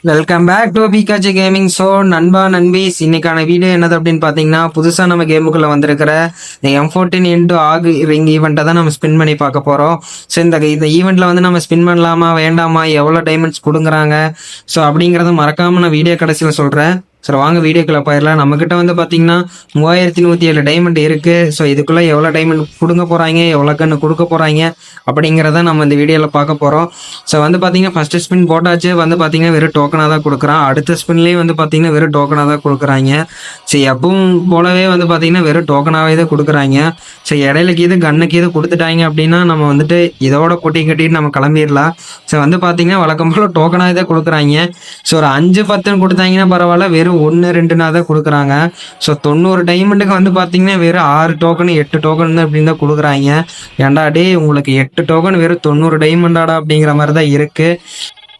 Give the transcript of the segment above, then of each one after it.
Welcome back to Bikaji gaming. So நண்பா நண்பீஸ், இன்னைக்கான வீடியோ என்னது அப்படின்னு பார்த்தீங்கன்னா, புதுசாக நம்ம கேமுக்குள்ளே வந்திருக்கிற இந்த M14 இன்ட்டு ஆகு ரிங் ஈவெண்ட்டை தான் நம்ம ஸ்பின் பண்ணி பார்க்க போகிறோம். ஸோ இந்த ஈவெண்ட்டில் வந்து நம்ம ஸ்பின் பண்ணலாமா வேண்டாமா, எவ்வளோ டைமண்ட்ஸ் கொடுங்குறாங்க, ஸோ அப்படிங்கிறத மறக்காமல் நான் வீடியோ கடைசியில் சொல்கிறேன். சரி வாங்க வீடியோக்குள்ள போயிடலாம். நம்மக்கிட்ட வந்து பார்த்தீங்கன்னா 3107 டைமண்ட் இருக்குது. ஸோ இதுக்குள்ளே எவ்வளோ டைமண்ட் கொடுங்க போகிறாங்க, எவ்வளோ கன்று கொடுக்க போகிறாங்க அப்படிங்கிறத நம்ம இந்த வீடியோவில் பார்க்க போகிறோம். ஸோ வந்து பார்த்தீங்கன்னா ஃபஸ்ட்டு ஸ்பின் போட்டாச்சு, வந்து பார்த்தீங்கன்னா வெறும் டோக்கனாக தான் கொடுக்குறான். அடுத்த ஸ்பின்லேயும் வந்து பார்த்தீங்கன்னா வெறும் டோக்கனாக தான் கொடுக்குறாங்க. சரி எப்பவும் போலவே வந்து பார்த்தீங்கன்னா வெறும் டோக்கனாகவே தான் கொடுக்குறாங்க. சரி இடையிலக்கு இது கண்ணுக்கு இது கொடுத்துட்டாங்க அப்படின்னா நம்ம வந்துட்டு இதோட கொட்டி கட்டிட்டு நம்ம கிளம்பிடலாம். ஸோ வந்து பார்த்தீங்கன்னா வழக்கம் போல் டோக்கனாக தான் கொடுக்குறாங்க. ஸோ ஒரு 5-10 கொடுத்தாங்கன்னா பரவாயில்ல, வெறும் 1-2 தான் கொடுக்குறாங்க. ஸோ 90 டைமண்டுக்கு வந்து பார்த்தீங்கன்னா வெறும் 6 டோக்கன் 8 டோக்கன் தான் இப்படின்னு தான் கொடுக்குறாங்க. ஏன்டா டே உங்களுக்கு 8 டோக்கன் வெறும் 90 டைமண்டாடா அப்படிங்கிற மாதிரி தான் இருக்குது.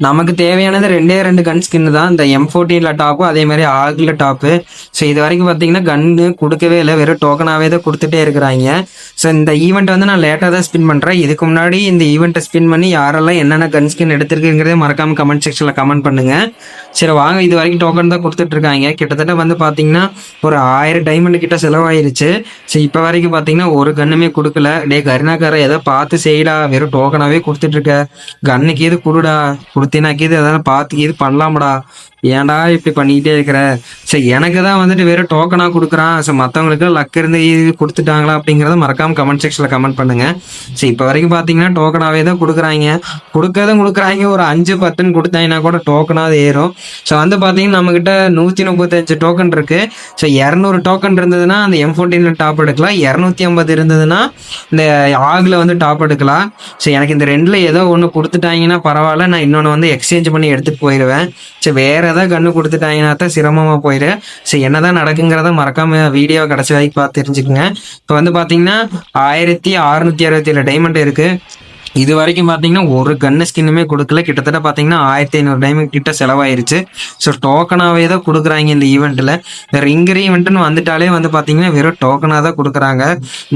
நமக்கு தேவையானது 2 கன் ஸ்கின்னு தான், இந்த M14 டாப்பு அதே மாதிரி ஆகில் டாப்பு. ஸோ இது வரைக்கும் பார்த்தீங்கன்னா கன்னு கொடுக்கவே இல்லை, வெறும் டோக்கனாகவே தான் கொடுத்துட்டே இருக்கிறாங்க. ஸோ இந்த ஈவெண்ட் வந்து நான் லேட்டாக தான் ஸ்பின் பண்ணுறேன். இதுக்கு முன்னாடி இந்த ஈவெண்ட்டை ஸ்பின் பண்ணி யாரெல்லாம் என்னென்ன கன் ஸ்கின் எடுத்திருக்குங்கிறதே மறக்காமல் கமெண்ட் செக்ஷனில் கமெண்ட் பண்ணுங்கள். சரி வாங்க, இது வரைக்கும் டோக்கன் தான் கொடுத்துட்ருக்காங்க. கிட்டத்தட்ட வந்து பார்த்தீங்கன்னா ஒரு 1000 டைமண்ட் கிட்ட செலவாயிருச்சு. ஸோ இப்போ வரைக்கும் பார்த்தீங்கன்னா ஒரு கன்னுமே கொடுக்கல. டே கருணாக்கார எதை பார்த்து செய்யடா, வெறும் டோக்கனாகவே கொடுத்துட்ருக்க, கன்னுக்கு எது கொடுடா, கொடுத்தினாக்கி இது எதாவது பார்த்து இது பண்ணலாமடா, ஏன்டா இப்படி பண்ணிக்கிட்டே இருக்கிற. சரி எனக்கு தான் வந்துட்டு வெறும் டோக்கனாக கொடுக்குறான். ஸோ மற்றவங்களுக்கு லக் இருந்து இது கொடுத்துட்டாங்களா அப்படிங்கிறத மறக்காமல் கமெண்ட் செக்ஷனில் கமெண்ட் பண்ணுங்கள். ஸோ இப்போ வரைக்கும் பார்த்தீங்கன்னா டோக்கனாகவே தான் கொடுக்குறாங்க. கொடுக்குறாங்க ஒரு 5-10 கொடுத்தாங்கன்னா கூட டோக்கனாக ஏறும். ஸோ வந்து பார்த்தீங்கன்னா நம்மக்கிட்ட 135 டோக்கன் இருக்குது. ஸோ 200 டோக்கன் இருந்ததுன்னா அந்த M14 டாப் எடுக்கலாம், 250 இருந்ததுன்னா இந்த ஆகில் வந்து டாப் எடுக்கலாம். ஸோ எனக்கு இந்த ரெண்டில் ஏதோ ஒன்று கொடுத்துட்டாங்கன்னா பரவாயில்ல, நான் இன்னொன்று வந்து எக்ஸ்சேஞ்ச் பண்ணி எடுத்துகிட்டு போயிடுவேன். சரி வேறு ஏதாவது கன்று கொடுத்துட்டாங்கன்னா தான் சிரமமாக போயிடு. சரி என்னதான் நடக்குங்கிறத மறக்காமல் வீடியோ கடைசி வரைக்கும் பார்த்து தெரிஞ்சுக்குங்க. இப்போ வந்து பார்த்தீங்கன்னா 1667 டைமண்ட் இருக்குது. இது வரைக்கும் பார்த்தீங்கன்னா ஒரு கன்னு ஸ்கின்னுமே கொடுக்கல. கிட்டத்தட்ட பார்த்தீங்கன்னா 1500 டைமண்ட் கிட்ட செலவாயிருச்சு. ஸோ டோக்கனாகவே தான் கொடுக்குறாங்க இந்த ஈவெண்ட்டில். இந்த ரிங்கர் ஈவெண்ட்டுன்னு வந்துட்டாலே வந்து பார்த்தீங்கன்னா வெறும் டோக்கனாக தான் கொடுக்குறாங்க.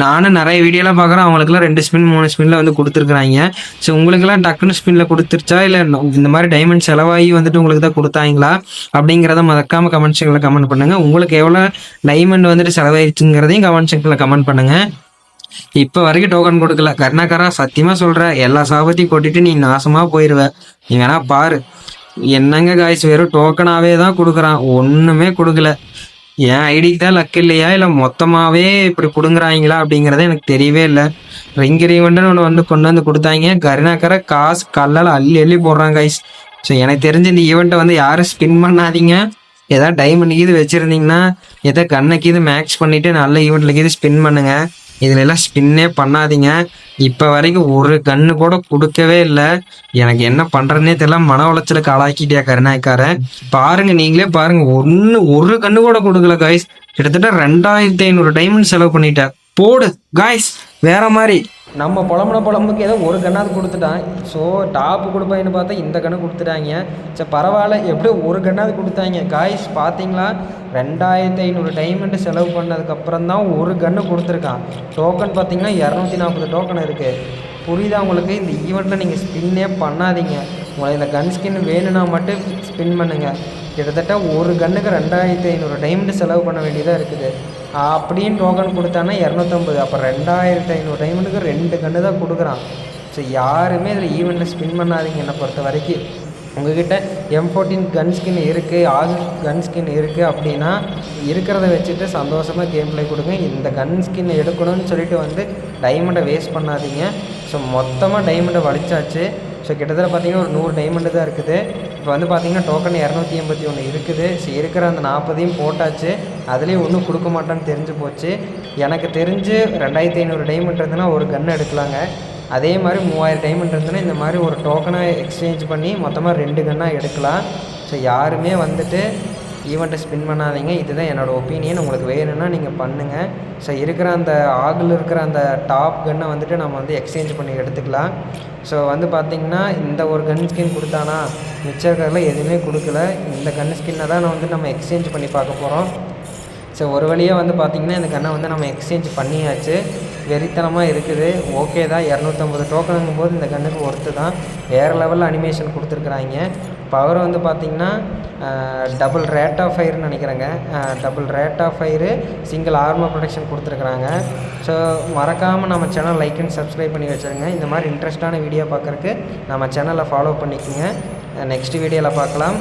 நானும் நிறைய வீடியோலாம் பார்க்குறேன், அவங்களுக்குலாம் 2 ஸ்பின் 3 ஸ்பின்னில் வந்து கொடுத்துருக்குறாங்க. ஸோ உங்களுக்குலாம் டக்குன்னு ஸ்பின்னில் கொடுத்துருச்சா, இல்லை இந்த மாதிரி டைமண்ட் செலவாகி வந்துட்டு உங்களுக்கு தான் கொடுத்தாங்களா அப்படிங்கிறத மறக்காமல் கமெண்ட் செக்ஷனில் கமெண்ட் பண்ணுங்கள். உங்களுக்கு எவ்வளோ டைமண்ட் வந்துட்டு செலவாயிருச்சுங்கிறதையும் கமெண்ட் செக்ஷனில் கமெண்ட் பண்ணுங்கள். இப்போ வரைக்கும் டோக்கன் கொடுக்கல. கருணாக்காரா சத்தியமாக சொல்கிற, எல்லா சாபத்தையும் கொட்டிட்டு நீ நாசமாக போயிடுவ. நீ வேணா பாரு. என்னங்க காய்ஸ், வெறும் டோக்கனாகவே தான் கொடுக்குறான், ஒன்றுமே கொடுக்கல. என் ஐடிக்கு தான் லக் இல்லையா, இல்லை மொத்தமாகவே இப்படி கொடுங்குறாங்களா அப்படிங்கிறத எனக்கு தெரியவே இல்லை. ரிங்கர் ஈவெண்ட்டுன்னு ஒன்று வந்து கொண்டு வந்து கொடுத்தாங்க. கருணாக்கார காசு கல்லால் அள்ளி அள்ளி போடுறாங்க காய்ஸ். ஸோ எனக்கு தெரிஞ்ச இந்த ஈவெண்ட்டை வந்து யாரும் ஸ்பின் பண்ணாதீங்க. ஏதாவது டைமண்ட் இது வச்சுருந்தீங்கன்னா எதை கண்ணுக்கு இது மேக்ஸ் பண்ணிவிட்டு நல்ல ஈவெண்ட்டில் இது ஸ்பின் பண்ணுங்கள். இதுல எல்லாம் ஸ்பின்னே பண்ணாதீங்க. இப்போ வரைக்கும் ஒரு கன்று கூட கொடுக்கவே இல்லை. எனக்கு என்ன பண்ணுறதுனே தெரியல, மன உளைச்சலுக்கு ஆளாக்கிட்டியா கருணாக்காரன். பாருங்க, நீங்களே பாருங்க, ஒரு கன்று கூட கொடுக்கல காய்ஸ். கிட்டத்தட்ட 2500 டைமண்ட் செலவு பண்ணிட்டேன். போடு காய்ஸ், வேற மாதிரி நம்ம புலம்புக்கு ஏதோ ஒரு கண்ணாவது கொடுத்துட்டான். ஸோ டாப்பு கொடுப்பாங்கன்னு பார்த்தா இந்த கண்ணு கொடுத்துட்டாங்க. சரி பரவாயில்ல, எப்படியோ ஒரு கண்ணாவது கொடுத்தாங்க. காய்ஸ் பார்த்தீங்களா, 2500 டைமண்ட் செலவு பண்ணதுக்கப்புறம் தான் ஒரு கன்று கொடுத்துருக்கான். டோக்கன் பார்த்தீங்கன்னா 240 டோக்கன் இருக்குது. புரியுதா உங்களுக்கு? இந்த ஈவெண்ட்டில் நீங்கள் ஸ்பின்னே பண்ணாதீங்க. உங்களுக்கு இந்த கன் ஸ்கின் வேணும்னா மட்டும் ஸ்பின் பண்ணுங்கள். கிட்டத்தட்ட ஒரு கன்னுக்கு 2500 டைமண்ட் செலவு பண்ண வேண்டியதாக இருக்குது. அப்படின்னு டோக்கன் கொடுத்தானா 250, அப்போ 2500 டைமண்டுக்கு 2 கன்று தான் கொடுக்குறான். ஸோ யாருமே இதில் ஈவெண்ட்டில் ஸ்பின் பண்ணாதீங்க. என்னை பொறுத்த வரைக்கும் உங்கள்கிட்ட M14 கன் ஸ்கின் இருக்குது, ஆல் கன் ஸ்கின் இருக்குது அப்படின்னா இருக்கிறத வச்சுட்டு சந்தோஷமாக கேம் ப்ளே கொடுங்க. இந்த கன் ஸ்கின் எடுக்கணும்னு சொல்லிட்டு வந்து டைமண்டை வேஸ்ட் பண்ணாதீங்க. ஸோ மொத்தமாக டைமண்டை வலிச்சாச்சு. ஸோ கிட்டத்தட்ட பார்த்தீங்கன்னா ஒரு 100 டைமண்டு தான் இருக்குது. இப்போ வந்து பார்த்தீங்கன்னா டோக்கன் 281 இருக்குது. ஸோ இருக்கிற அந்த 40ஐயும் போட்டாச்சு. அதுலேயும் ஒன்றும் கொடுக்க மாட்டான்னு தெரிஞ்சு போச்சு. எனக்கு தெரிஞ்சு 2500 டைமண்ட் இருந்ததுன்னா ஒரு கன்று எடுக்கலாங்க. அதே மாதிரி 3000 டைமண்ட் இருந்ததுன்னா இந்த மாதிரி ஒரு டோக்கனை எக்ஸ்சேஞ்ச் பண்ணி மொத்தமாக 2 கன்னாக எடுக்கலாம். ஸோ யாருமே வந்துட்டு ஈவெண்ட்டை ஸ்பின் பண்ணாதீங்க. இதுதான் என்னோடய ஒப்பீனியன். உங்களுக்கு வேணும்னா நீங்கள் பண்ணுங்கள். ஸோ இருக்கிற அந்த ஆகில் இருக்கிற அந்த டாப் கன்னை வந்துட்டு நம்ம வந்து எக்ஸ்சேஞ்ச் பண்ணி எடுத்துக்கலாம். ஸோ வந்து பார்த்திங்கன்னா இந்த ஒரு கன் ஸ்கின் கொடுத்தானா, மிச்சம் இருக்கிறதுல எதுவுமே கொடுக்கல. இந்த கன் ஸ்கின்னை தான் நான் வந்து நம்ம எக்ஸ்சேஞ்ச் பண்ணி பார்க்க போகிறோம். ஸோ ஒரு வழியாக வந்து பார்த்திங்கன்னா இந்த கன்னை வந்து நம்ம எக்ஸ்சேஞ்ச் பண்ணியாச்சு. வெறித்தனமாக இருக்குது. ஓகே தான், 250 டோக்கனுங்கும் போது இந்த கன்னுக்கு ஒர்த்து தான். வேறு லெவலில் அனிமேஷன் கொடுத்துருக்குறாங்க. பவர் வந்து பார்த்திங்கன்னா டபுள் ரேட் ஆஃப் ஃபயர்னு நினைக்கிறேங்க. Double rate of fire, single armour protection கொடுத்துருக்குறாங்க. ஸோ மறக்காமல் நம்ம சேனல் லைக் அண்ட் சப்ஸ்கிரைப் பண்ணி வச்சுருங்க. இந்த மாதிரி இன்ட்ரெஸ்ட்டான வீடியோ பார்க்குறக்கு நம்ம சேனலை ஃபாலோ பண்ணிக்கோங்க. நெக்ஸ்ட் வீடியோவில் பார்க்கலாம்.